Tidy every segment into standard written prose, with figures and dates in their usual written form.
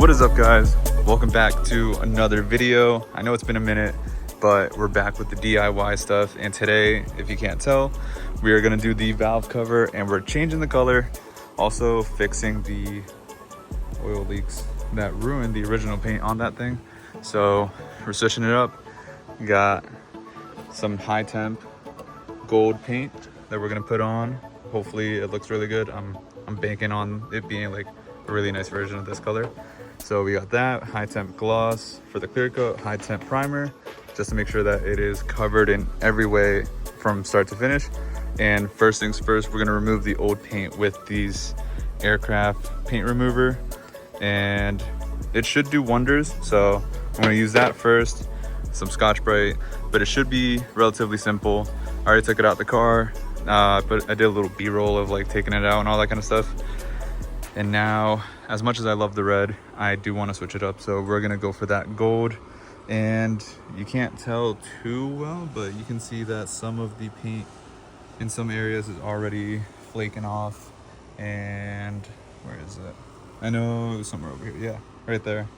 What is up, guys? Welcome back to another video. I know it's been a minute, but we're back with the DIY stuff, and today, if you can't tell, we are going to do the valve cover, and we're changing the color, also fixing the oil leaks that ruined the original paint on that thing. So we're switching it up. We got some high temp gold paint that we're going to put on. Hopefully it looks really good. I'm banking on it being like a really nice version of this color. So we got that high temp gloss for the clear coat, high temp primer, just to make sure that it is covered in every way from start to finish. And first things first, we're gonna remove the old paint with these aircraft paint remover, and it should do wonders. So I'm gonna use that first, some Scotch-Brite, but it should be relatively simple. I already took it out the car, but I did a little B-roll of like taking it out and all that kind of stuff. And now, as much as I love the red, I do want to switch it up. So we're gonna go for that gold. And you can't tell too well, but you can see that some of the paint in some areas is already flaking off. And where is it? I know it was somewhere over here. Yeah, right there.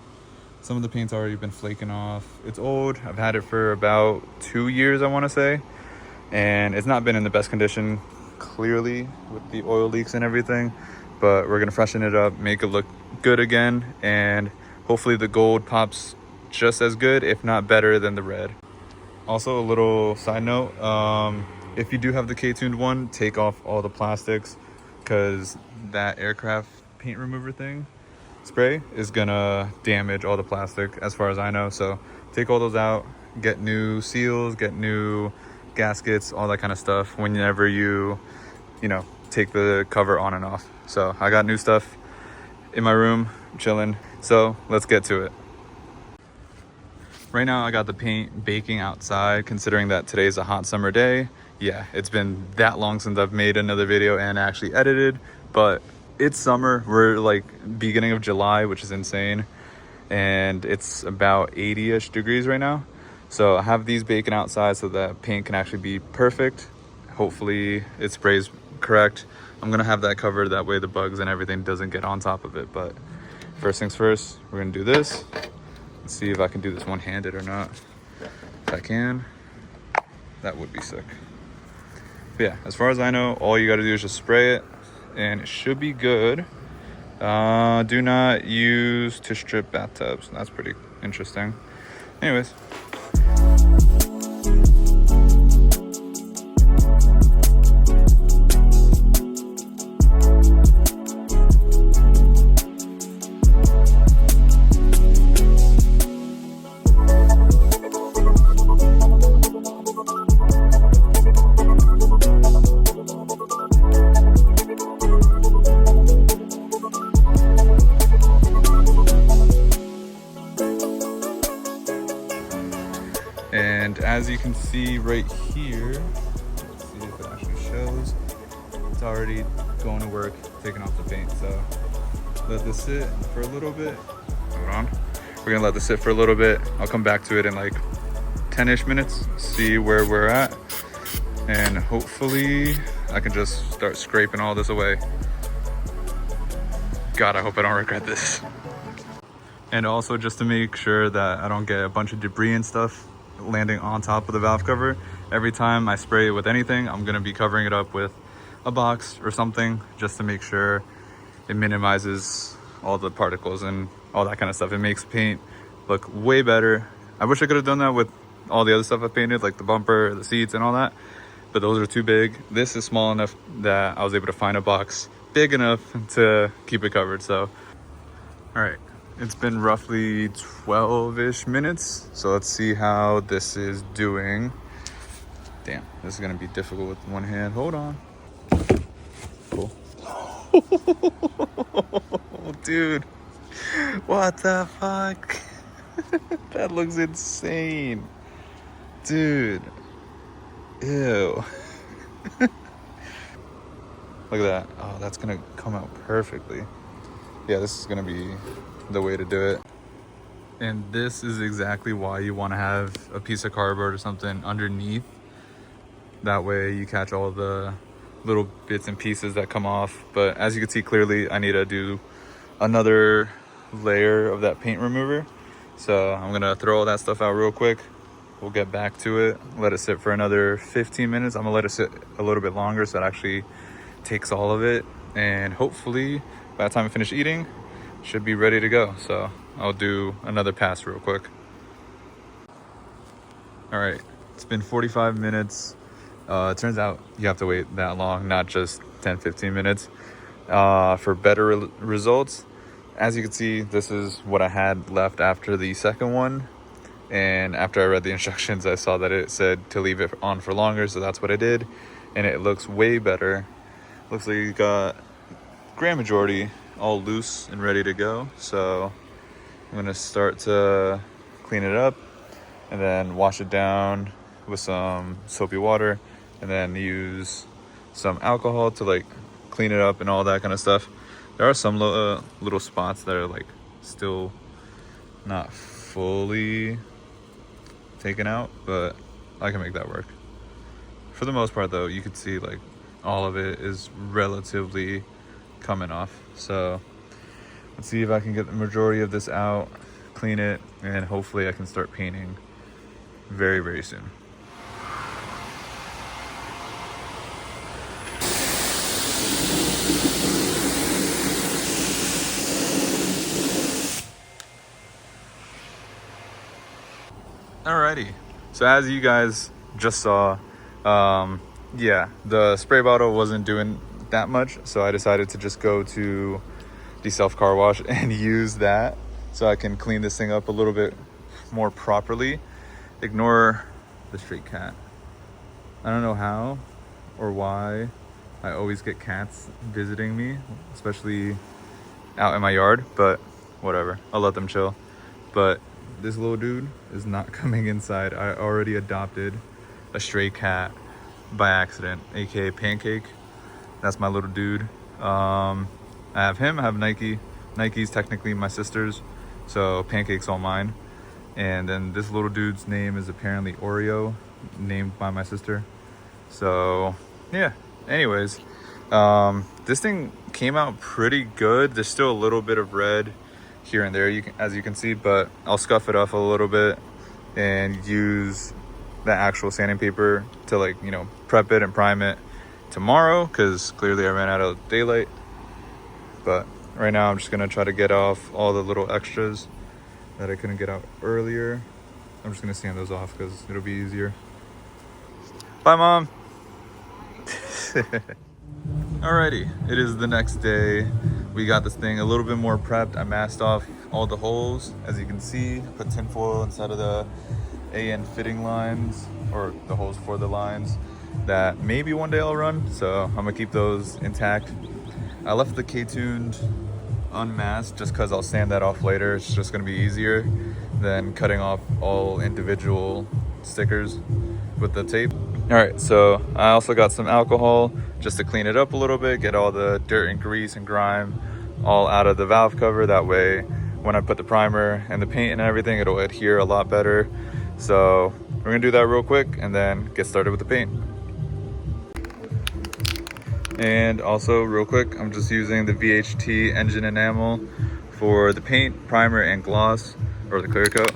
Some of the paint's already been flaking off. It's old. I've had it for about 2 years, I want to say. And it's not been in the best condition, clearly, with the oil leaks and everything. But we're gonna freshen it up, make it look good again, and hopefully the gold pops just as good, if not better, than the red. Also, a little side note, if you do have the K-tuned one, take off all the plastics, because that aircraft paint remover thing, spray, is gonna damage all the plastic as far as I know. So take all those out, get new seals, get new gaskets, all that kind of stuff whenever you know, take the cover on and off. So I got new stuff in my room, chilling. So let's get to it. Right now I got the paint baking outside, considering that today's a hot summer day. Yeah, it's been that long since I've made another video and actually edited, but it's summer. We're like beginning of July, which is insane. And it's about 80-ish degrees right now. So I have these baking outside so that paint can actually be perfect. Hopefully it sprays correct. I'm gonna have that covered, that way the bugs and everything doesn't get on top of it. But first things first, we're gonna do this. Let's see if I can do this one-handed or not. If I can, that would be sick. But yeah, as far as I know, all you gotta do is just spray it and it should be good. Do not use tissue strip bathtubs. That's pretty interesting. Anyways. And as you can see right here, let's see if it actually shows, it's already going to work, taking off the paint. So let this sit for a little bit. Hold on. We're gonna let this sit for a little bit. I'll come back to it in like 10-ish minutes, see where we're at. And hopefully I can just start scraping all this away. God, I hope I don't regret this. And also, just to make sure that I don't get a bunch of debris and stuff landing on top of the valve cover, every time I spray it with anything, I'm going to be covering it up with a box or something, just to make sure it minimizes all the particles and all that kind of stuff. It makes paint look way better. I wish I could have done that with all the other stuff I painted, like the bumper, the seats and all that, but those are too big. This is small enough that I was able to find a box big enough to keep it covered. So all right, it's been roughly 12-ish minutes. So let's see how this is doing. Damn, this is gonna be difficult with one hand. Hold on. Cool. Dude, what the fuck? That looks insane. Dude, ew. Look at that. Oh, that's gonna come out perfectly. Yeah, this is gonna be the way to do it. And this is exactly why you want to have a piece of cardboard or something underneath. That way you catch all the little bits and pieces that come off. But as you can see clearly, I need to do another layer of that paint remover. So I'm gonna throw all that stuff out real quick. We'll get back to it, let it sit for another 15 minutes. I'm gonna let it sit a little bit longer so it actually takes all of it. And hopefully by the time I finish eating, should be ready to go. So I'll do another pass real quick. All right, it's been 45 minutes. It turns out you have to wait that long, not just 10-15 minutes for better results. As you can see, this is what I had left after the second one. And after I read the instructions, I saw that it said to leave it on for longer, so that's what I did. And it looks way better. Looks like you got grand majority all loose and ready to go. So I'm gonna start to clean it up and then wash it down with some soapy water, and then use some alcohol to like clean it up and all that kind of stuff. There are some little spots that are like still not fully taken out, but I can make that work. For the most part though, you can see like all of it is relatively coming off. So let's see if I can get the majority of this out, clean it, and hopefully I can start painting very, very soon. Alrighty, so as you guys just saw, yeah, the spray bottle wasn't doing that much, so I decided to just go to the self car wash and use that so I can clean this thing up a little bit more properly. Ignore the stray cat. I don't know how or why I always get cats visiting me, especially out in my yard, but whatever, I'll let them chill. But this little dude is not coming inside. I already adopted a stray cat by accident, aka Pancake. That's my little dude. I have him, I have Nike. Nike's technically my sister's, so Pancake's all mine. And then this little dude's name is apparently Oreo, named by my sister. So yeah, anyways, this thing came out pretty good. There's still a little bit of red here and there, as you can see, but I'll scuff it off a little bit and use the actual sanding paper to, like, you know, prep it and prime it tomorrow, because clearly I ran out of daylight. But right now I'm just gonna try to get off all the little extras that I couldn't get out earlier. I'm just gonna sand those off because it'll be easier. Bye, Mom. Alrighty, it is the next day. We got this thing a little bit more prepped. I masked off all the holes, as you can see. Put tinfoil inside of the AN fitting lines, or the holes for the lines that maybe one day I'll run. So I'm gonna keep those intact. I left the K-tuned unmasked just because I'll sand that off later. It's just gonna be easier than cutting off all individual stickers with the tape. All right, so I also got some alcohol just to clean it up a little bit, get all the dirt and grease and grime all out of the valve cover. That way, when I put the primer and the paint and everything, it'll adhere a lot better. So we're gonna do that real quick and then get started with the paint. And also real quick, I'm just using the VHT engine enamel for the paint, primer, and gloss, or the clear coat.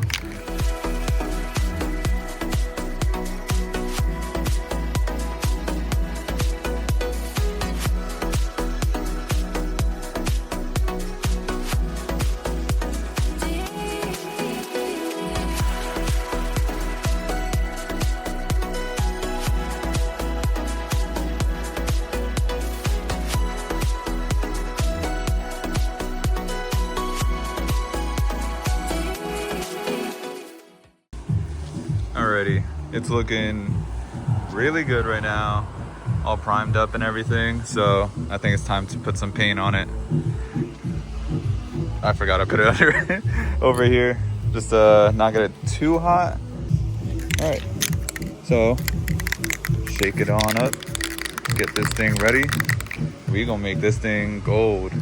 Alrighty, it's looking really good right now, all primed up and everything, so I think it's time to put some paint on it. I forgot I put it under over here, just to not get it too hot. Alright, so shake it on up, get this thing ready. We gonna make this thing gold.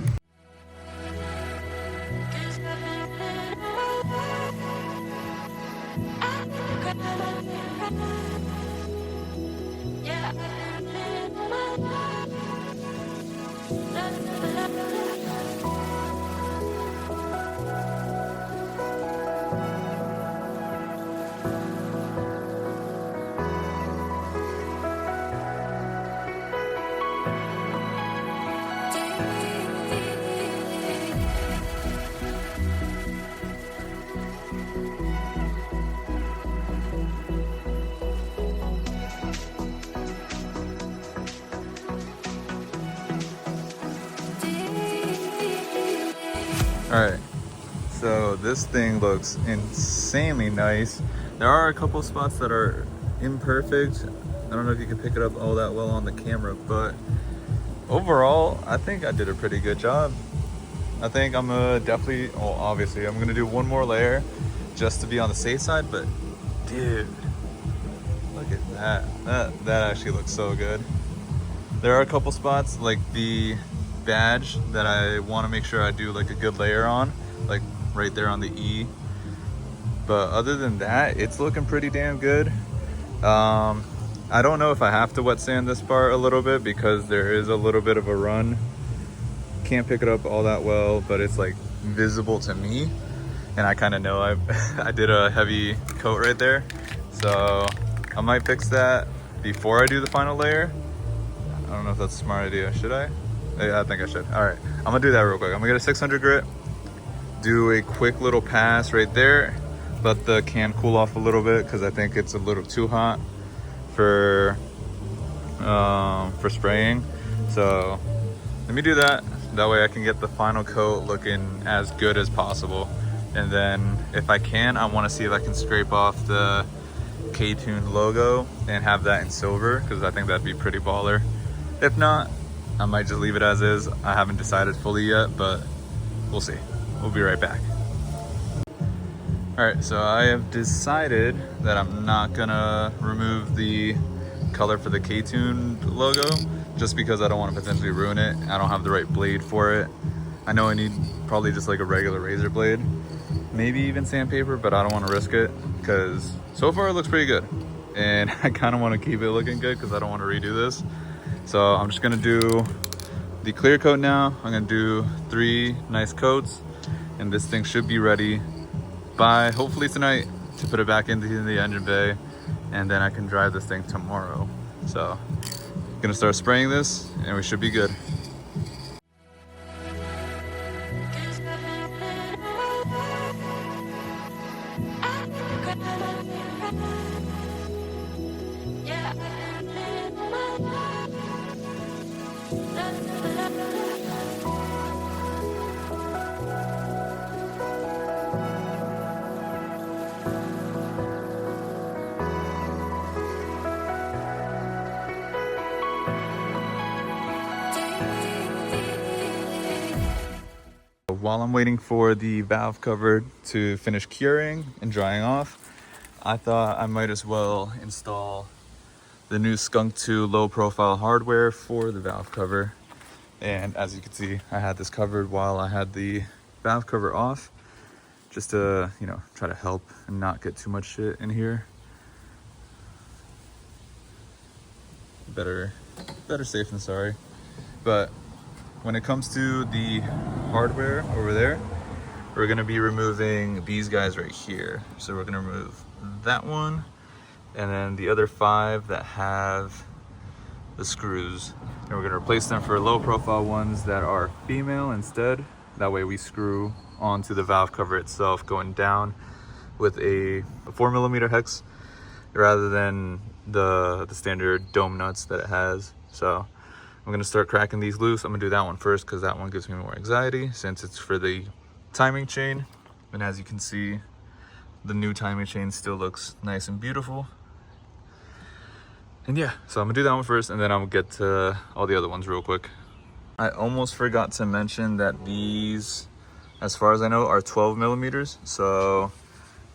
All right, so this thing looks insanely nice. There are a couple spots that are imperfect. I don't know if you can pick it up all that well on the camera, but overall, I think I did a pretty good job. I think I'm gonna definitely, well, obviously, I'm gonna do one more layer just to be on the safe side, but dude, look at that. That actually looks so good. There are a couple spots like the badge that I want to make sure I do like a good layer on, like right there on the E. But other than that, it's looking pretty damn good. I don't know if I have to wet sand this part a little bit because there is a little bit of a run. Can't pick it up all that well, but it's like visible to me. And I kind of know I did a heavy coat right there. So I might fix that before I do the final layer. I don't know if that's a smart idea. Should I? Yeah, I think I should. All right, I'm gonna do that real quick. I'm gonna get a 600 grit, do a quick little pass right there, let the can cool off a little bit because I think it's a little too hot for spraying. So let me do that. That way I can get the final coat looking as good as possible. And then if I can, I want to see if I can scrape off the K-Tune logo and have that in silver because I think that'd be pretty baller. If not, I might just leave it as is. I haven't decided fully yet, but we'll see. We'll be right back. All right, so I have decided that I'm not gonna remove the color for the K-Tune logo just because I don't want to potentially ruin it. I don't have the right blade for it. I know I need probably just like a regular razor blade, maybe even sandpaper, but I don't want to risk it because so far it looks pretty good. And I kind of want to keep it looking good because I don't want to redo this. So I'm just gonna do the clear coat now. I'm gonna do 3 nice coats and this thing should be ready by hopefully tonight to put it back into the engine bay, and then I can drive this thing tomorrow. So I'm gonna start spraying this and we should be good. While I'm waiting for the valve cover to finish curing and drying off, I thought I might as well install the new Skunk 2 low profile hardware for the valve cover. And as you can see, I had this covered while I had the valve cover off, just to, you know, try to help and not get too much shit in here. Better safe than sorry. But when it comes to the hardware over there, we're gonna be removing these guys right here. So we're gonna remove that one, and then the other 5 that have the screws. And we're gonna replace them for low profile ones that are female instead. That way we screw onto the valve cover itself going down with a 4mm hex rather than the standard dome nuts that it has. So I'm gonna start cracking these loose. I'm gonna do that one first because that one gives me more anxiety since it's for the timing chain. And as you can see, the new timing chain still looks nice and beautiful. And yeah, so I'm gonna do that one first and then I'll get to all the other ones real quick. I almost forgot to mention that these, as far as I know, are 12mm. So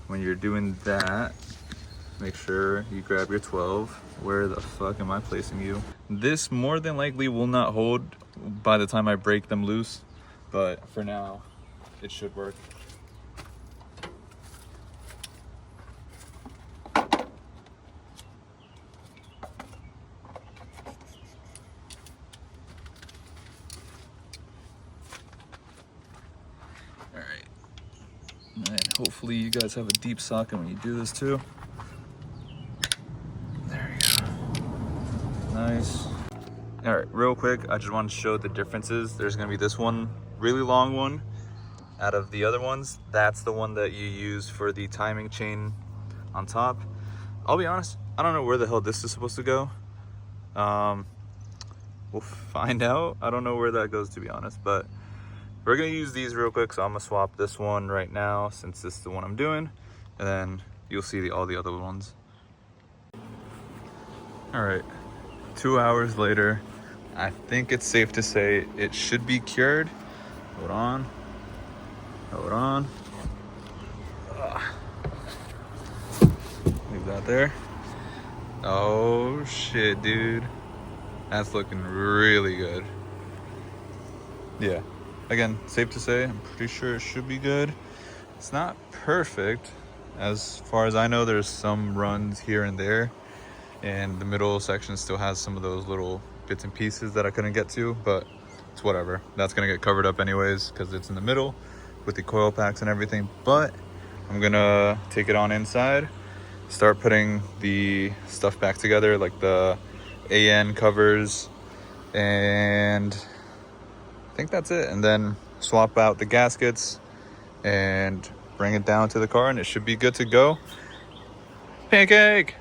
when you're doing that, make sure you grab your 12. Where the fuck am I placing you? This more than likely will not hold by the time I break them loose, but for now, it should work. All right, and hopefully you guys have a deep socket when you do this too. Nice. All right, real quick, I just want to show the differences. There's gonna be this one really long one out of the other ones. That's the one that you use for the timing chain on top. I'll be honest, I don't know where the hell this is supposed to go. We'll find out. I don't know where that goes, to be honest, but we're gonna use these real quick. So I'm gonna swap this one right now since this is the one I'm doing, and then you'll see all the other ones. All right, 2 hours later, I think it's safe to say it should be cured. Hold on. Leave that there. Oh shit, dude. That's looking really good. Yeah, again, safe to say, I'm pretty sure it should be good. It's not perfect. As far as I know, there's some runs here and there, and the middle section still has some of those little bits and pieces that I couldn't get to, but it's whatever. That's gonna get covered up anyways because it's in the middle with the coil packs and everything. But I'm gonna take it on inside, start putting the stuff back together, like the AN covers, and I think that's it. And then swap out the gaskets and bring it down to the car, and it should be good to go. Pancake!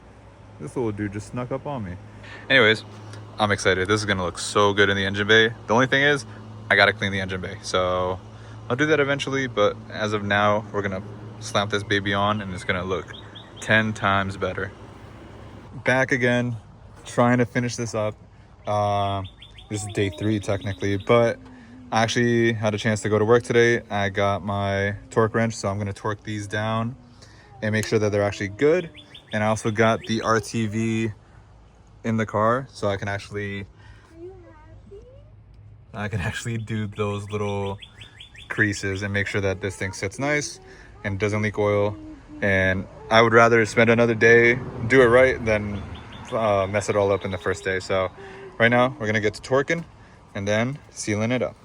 This little dude just snuck up on me. Anyways, I'm excited. This is gonna look so good in the engine bay. The only thing is, I gotta clean the engine bay. So I'll do that eventually, but as of now, we're gonna slap this baby on and it's gonna look 10 times better. Back again, trying to finish this up. This is day 3 technically, but I actually had a chance to go to work today. I got my torque wrench, so I'm gonna torque these down and make sure that they're actually good. And I also got the RTV in the car, so I can actually do those little creases and make sure that this thing sits nice and doesn't leak oil. And I would rather spend another day, do it right, than mess it all up in the first day. So right now we're gonna get to torquing and then sealing it up.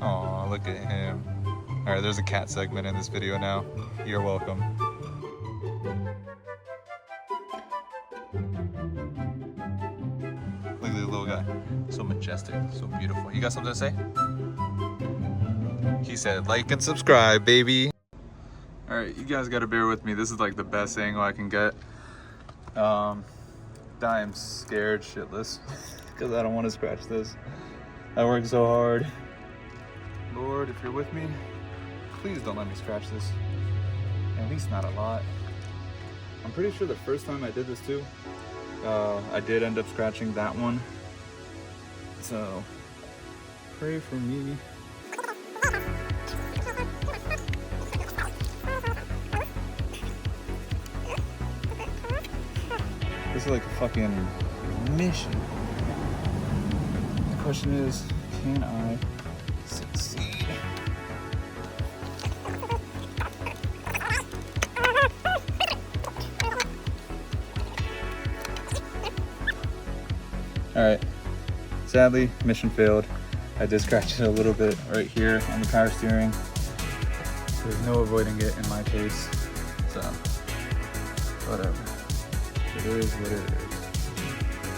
Oh, look at him. All right, there's a cat segment in this video now. You're welcome. Look at this little guy. So majestic, so beautiful. You got something to say? He said, like and subscribe, baby. All right, you guys gotta bear with me. This is like the best angle I can get. I am scared shitless because I don't want to scratch this. I worked so hard. Lord, if you're with me, please don't let me scratch this. At least not a lot. I'm pretty sure the first time I did this too, I did end up scratching that one. So, pray for me. This is like a fucking mission. The question is, can I succeed? Alright, sadly, mission failed. I did scratch it a little bit right here on the power steering. There's no avoiding it in my case, so whatever. It is what it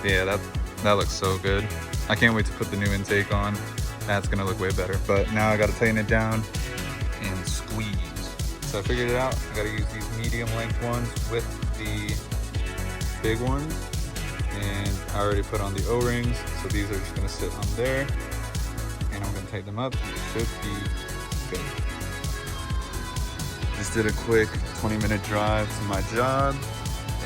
is. Yeah, that looks so good. I can't wait to put the new intake on. That's gonna look way better. But now I gotta tighten it down and squeeze. So I figured it out. I gotta use these medium length ones with the big ones. And I already put on the O-rings, so these are just gonna sit on there. And I'm gonna tighten them up. It should be good. Just did a quick 20-minute drive to my job.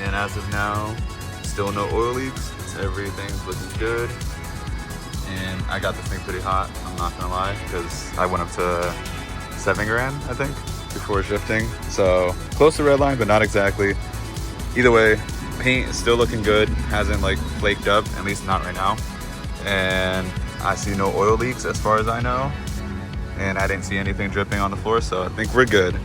And as of now, still no oil leaks. Everything's looking good. And I got this thing pretty hot, I'm not gonna lie, because I went up to 7 grand, I think, before shifting. So close to red line, but not exactly. Either way, paint is still looking good. Hasn't like flaked up, at least not right now. And I see no oil leaks as far as I know. And I didn't see anything dripping on the floor, so I think we're good.